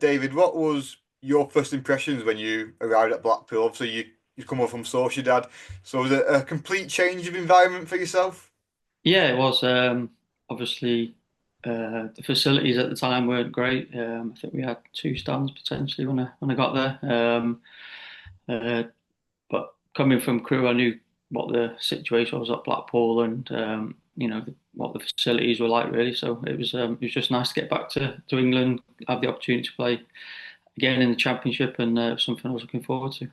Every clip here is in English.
David, what was your first impressions when you arrived at Blackpool? Obviously, you come over from Sociedad, so was it a complete change of environment for yourself? Yeah, it was. Obviously, the facilities at the time weren't great. I think we had two stands potentially when I got there. Uh, but coming from Crewe, I knew what the situation was at Blackpool and what the facilities were like really. So it was just nice to get back to England, have the opportunity to play again in the Championship, and something I was looking forward to.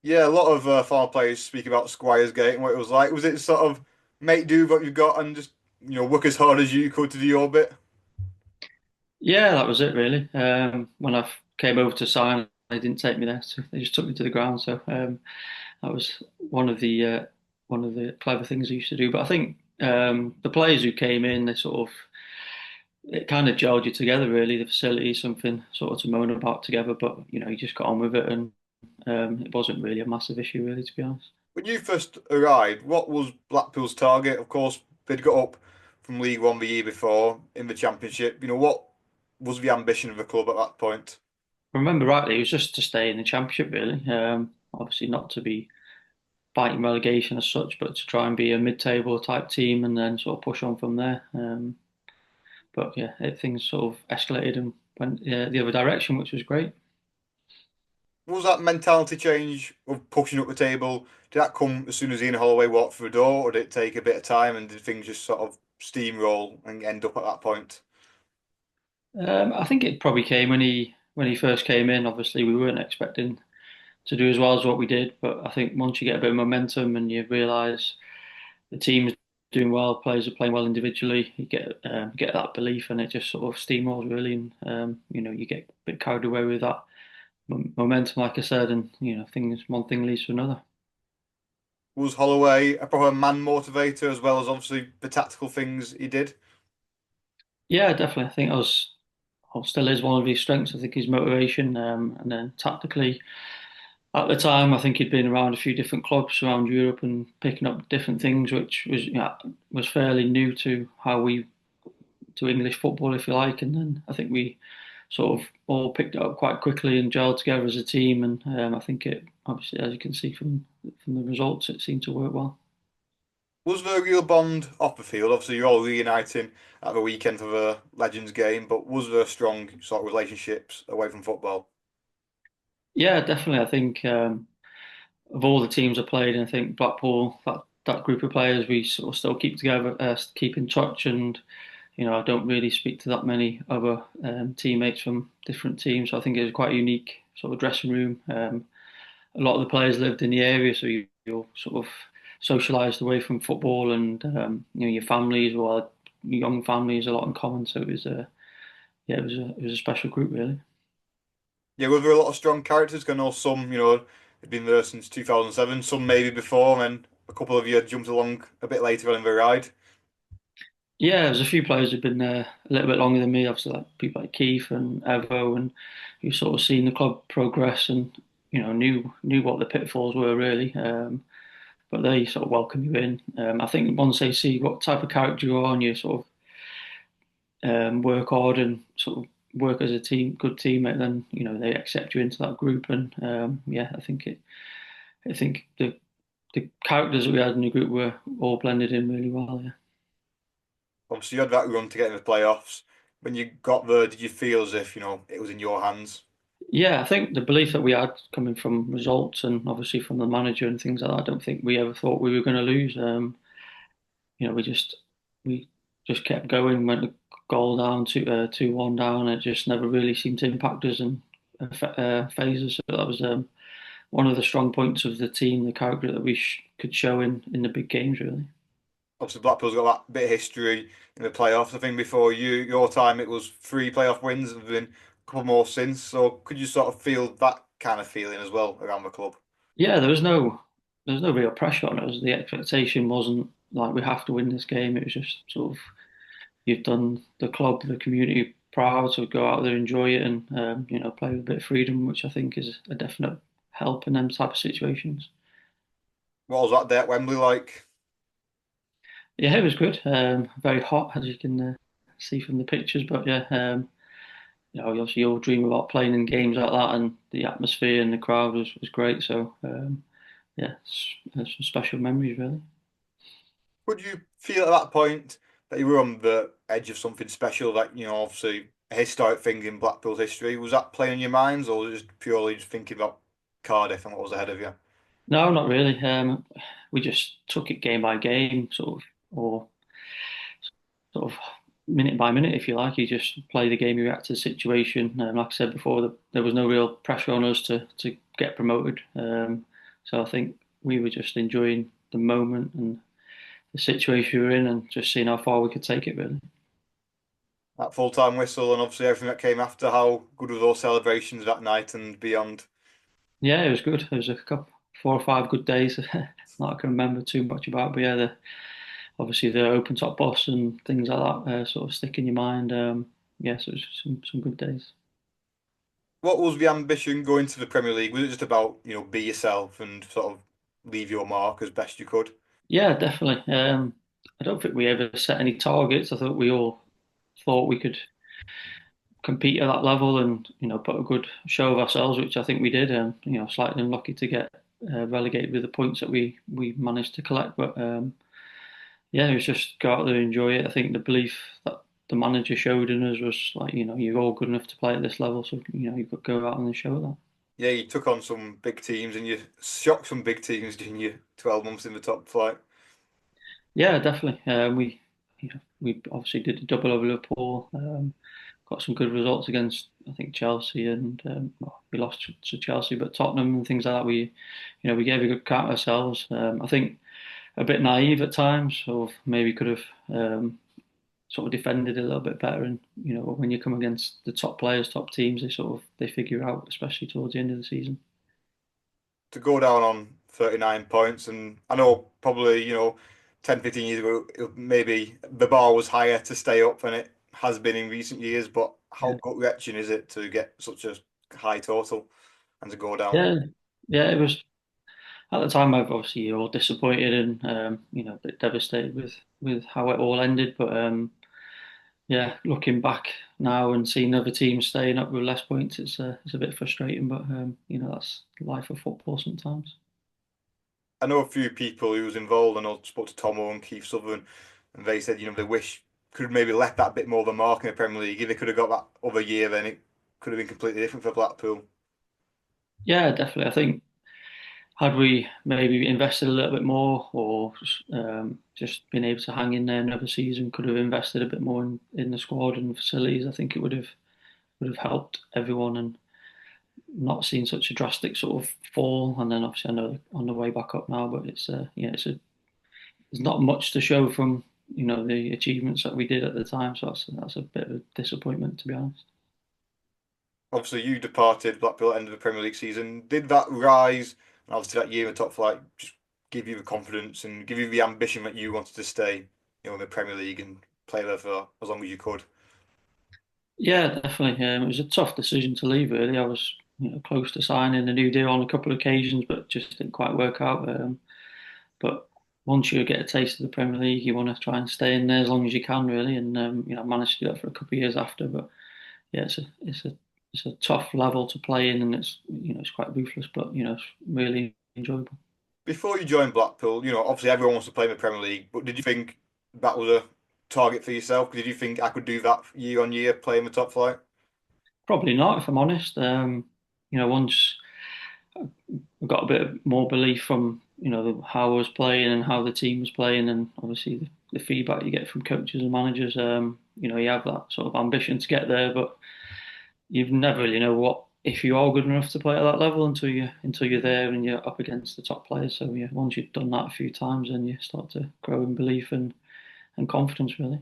Yeah, a lot of former players speak about Squires Gate and what it was like. Was it sort of make do with what you've got and just work as hard as you could to do your bit? Yeah, that was it really. When I came over to sign, they didn't take me there, so they just took me to the ground. So that was one of the clever things I used to do. But I think the players who came in, they sort of it kind of gelled you together really. The facility, something sort of to moan about together, but you just got on with it, and it wasn't really a massive issue really, to be honest. When you first arrived, what was Blackpool's target? Of course, they'd got up from League One the year before in the Championship. What was the ambition of the club at that point? If I remember rightly, it was just to stay in the Championship really. Obviously not to be fighting relegation as such, but to try and be a mid-table type team and then sort of push on from there. But yeah, things sort of escalated and went the other direction, which was great. Was that mentality change of pushing up the table? Did that come as soon as Ian Holloway walked through the door, or did it take a bit of time and did things just sort of steamroll and end up at that point? I think it probably came when he first came in. Obviously, we weren't expecting to do as well as what we did, but I think once you get a bit of momentum and you realise the team is doing well, players are playing well individually, you get that belief, and it just sort of steamrolls really, and you get a bit carried away with that momentum, like I said, and things one thing leads to another. Was Holloway a proper man motivator as well as obviously the tactical things he did? Yeah, definitely. I think still is one of his strengths. I think his motivation, and then tactically, at the time, I think he'd been around a few different clubs around Europe and picking up different things, which was fairly new to how we to English football, if you like. And then I think we sort of all picked it up quite quickly and gelled together as a team. And I think it obviously, as you can see from the results, it seemed to work well. Was there a real bond off the field? Obviously, you're all reuniting at the weekend for the Legends game, but was there strong sort of relationships away from football? Yeah, definitely. I think of all the teams I played, I think Blackpool, that group of players, we sort of still keep together, keep in touch, and I don't really speak to that many other teammates from different teams. So I think it was quite a unique sort of dressing room. A lot of the players lived in the area, so you're sort of socialised away from football, and your families, well, young families, a lot in common. So it was yeah, it was a special group really. Yeah, were there a lot of strong characters? 'Cause I know some, had been there since 2007, some maybe before, and a couple of you had jumped along a bit later on in the ride. Yeah, there's a few players who've been there a little bit longer than me. Obviously, like people like Keith and Evo, and you sort of seen the club progress and knew what the pitfalls were really. But they sort of welcome you in. I think once they see what type of character you are and you sort of work hard and sort of work as a team, good teammate, then they accept you into that group. And yeah, I think the characters that we had in the group were all blended in really well. Yeah. Obviously, you had that run to get in the playoffs. When you got there, did you feel as if, it was in your hands? Yeah, I think the belief that we had coming from results and obviously from the manager and things like that, I don't think we ever thought we were going to lose. We just kept going, went a goal down, 2-1 down. It just never really seemed to impact us and phase us. So that was one of the strong points of the team, the character that we could show in the big games, really. Obviously, Blackpool's got that bit of history in the playoffs. I think before your time, it was three playoff wins. There've been a couple more since. So could you sort of feel that kind of feeling as well around the club? Yeah, there was no real pressure on us. The expectation wasn't like we have to win this game. It was just sort of you've done the club, the community proud, so go out there, enjoy it, and play with a bit of freedom, which I think is a definite help in them type of situations. What was that day at Wembley like? Yeah, it was good. Very hot, as you can see from the pictures, but yeah, obviously you all dream about playing in games like that, and the atmosphere and the crowd was great. So yeah, it's some special memories really. Would you feel at that point that you were on the edge of something special, like, obviously a historic thing in Blackpool's history? Was that playing in your minds, or was it just purely just thinking about Cardiff and what was ahead of you? No, not really. We just took it game by game, sort of, or sort of minute by minute, if you like. You just play the game, you react to the situation. Like I said before, there was no real pressure on us to get promoted. So I think we were just enjoying the moment and the situation we were in, and just seeing how far we could take it. Really. That full-time whistle and obviously everything that came after, how good were those celebrations that night and beyond? Yeah, it was good. It was a couple, 4 or 5 good days that I can remember too much about. But yeah, obviously the open top boss and things like that sort of stick in your mind. Yeah, so it was some good days. What was the ambition going to the Premier League? Was it just about, be yourself and sort of leave your mark as best you could? Yeah, definitely. I don't think we ever set any targets. I thought we all thought we could compete at that level and put a good show of ourselves, which I think we did. And slightly unlucky to get relegated with the points that we managed to collect. But yeah, it was just go out there and enjoy it. I think the belief that the manager showed in us was like, you're all good enough to play at this level, so you've got to go out and show that. Yeah, you took on some big teams and you shocked some big teams during your 12 months in the top flight. Yeah, definitely. We obviously did a double over Liverpool. Got some good results against I think Chelsea and well, we lost to Chelsea, but Tottenham and things like that. We gave a good count ourselves. I think a bit naive at times, or maybe could have sort of defended a little bit better. And when you come against the top players, top teams, they figure out, especially towards the end of the season. To go down on 39 points, and I know probably, 10, 15 years ago, maybe the bar was higher to stay up than it has been in recent years, but how Yeah, gut-wrenching is it to get such a high total and to go down? yeah, yeah. It was at the time. I've obviously all disappointed and a bit devastated with how it all ended. But yeah, looking back now and seeing other teams staying up with less points, it's a bit frustrating. But that's the life of football sometimes. I know a few people who was involved. I know I spoke to Tomo and Keith Sutherland, and they said, they wish could have maybe left that bit more of a mark in the Premier League. If they could have got that other year, then it could have been completely different for Blackpool. Yeah, definitely. I think had we maybe invested a little bit more, or just been able to hang in there another season, could have invested a bit more in the squad and facilities. I think it would have helped everyone and not seen such a drastic sort of fall. And then obviously I know they're on the way back up now, but there's not much to show from the achievements that we did at the time. So that's a bit of a disappointment, to be honest. Obviously, you departed Blackpool at the end of the Premier League season. Did that rise, and obviously that year in the top flight, just give you the confidence and give you the ambition that you wanted to stay, in the Premier League and play there for as long as you could? Yeah, definitely. It was a tough decision to leave. Really, I was close to signing a new deal on a couple of occasions, but just didn't quite work out. But once you get a taste of the Premier League, you want to try and stay in there as long as you can, really. And I managed to do that for a couple of years after. But yeah, it's a tough level to play in, and it's quite ruthless, but it's really enjoyable. Before you joined Blackpool, obviously everyone wants to play in the Premier League, but did you think that was a target for yourself? Did you think I could do that year on year, play in the top flight? Probably not, if I'm honest. Once I got a bit more belief from how I was playing and how the team was playing, and obviously the feedback you get from coaches and managers. You have that sort of ambition to get there, but you've never really know what if you are good enough to play at that level until you're there and you're up against the top players. So yeah, once you've done that a few times, then you start to grow in belief and confidence really.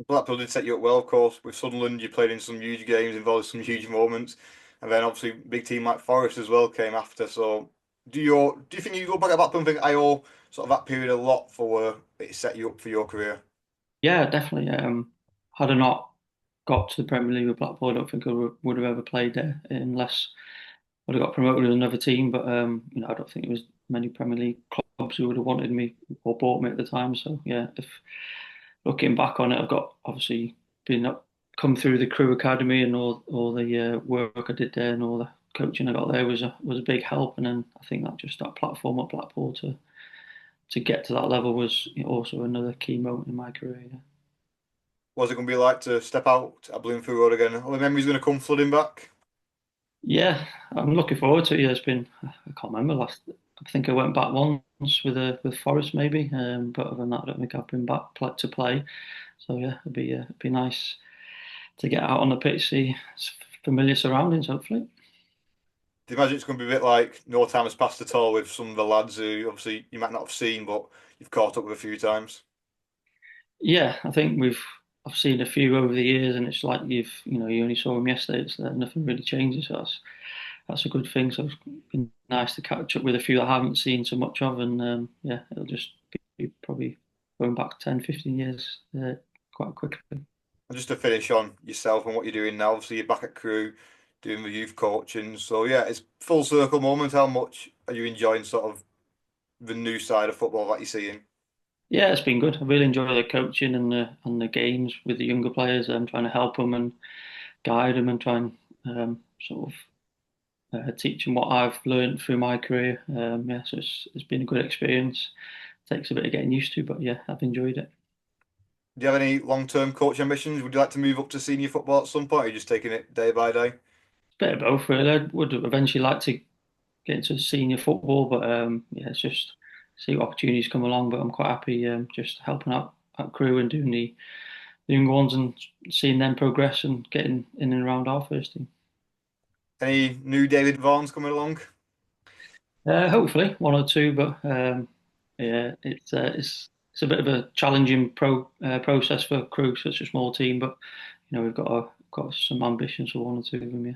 Blackpool did set you up well, of course. With Sunderland, you played in some huge games, involved some huge moments, and then obviously big team like Forest as well came after. So, do you think you look back at Blackpool and think I owe sort of that period a lot for where it set you up for your career? Yeah, definitely. Had I not got to the Premier League with Blackpool, I don't think I would have ever played there unless I'd have got promoted with another team. But I don't think it was many Premier League clubs who would have wanted me or bought me at the time. So yeah, if looking back on it, I've got obviously been up. come through the crew academy and all the work I did there and all the coaching I got there was a big help. And then I think that just that platform at Blackpool to get to that level was also another key moment in my career. Yeah. What's it going to be like to step out at Bloomfield Road again? Are the memories going to come flooding back? Yeah, I'm looking forward to it. Yeah, it's been I can't remember last. I think I went back once with Forest maybe, but other than that, I don't think I've been back to play. So yeah, it'd be nice to get out on the pitch, see familiar surroundings, hopefully. Do you imagine it's going to be a bit like no time has passed at all with some of the lads who obviously you might not have seen, but you've caught up with a few times? Yeah, I think I've seen a few over the years, and it's like you only saw them yesterday. It's nothing really changes. So that's a good thing. So it's been nice to catch up with a few I haven't seen so much of, and yeah, it'll just be probably going back 10, 15 years quite quickly. And just to finish on yourself and what you're doing now, obviously you're back at Crew doing the youth coaching. So yeah, it's full circle moment. How much are you enjoying sort of the new side of football that you're seeing? Yeah, it's been good. I really enjoy the coaching and the games with the younger players. I'm trying to help them and guide them and try and sort of teach them what I've learned through my career. Yeah, so it's been a good experience. Takes a bit of getting used to, but yeah, I've enjoyed it. Do you have any long-term coach ambitions? Would you like to move up to senior football at some point, or are you just taking it day by day? Bit of both, really. I would eventually like to get into senior football, but yeah, it's just see what opportunities come along. But I'm quite happy just helping out at crew and doing the younger ones and seeing them progress and getting in and around our first team. Any new David Vaughns coming along? Hopefully one or two, but yeah, it's a bit of a challenging process for crew, such a small team. But we've got some ambitions for one or two of them. Yeah.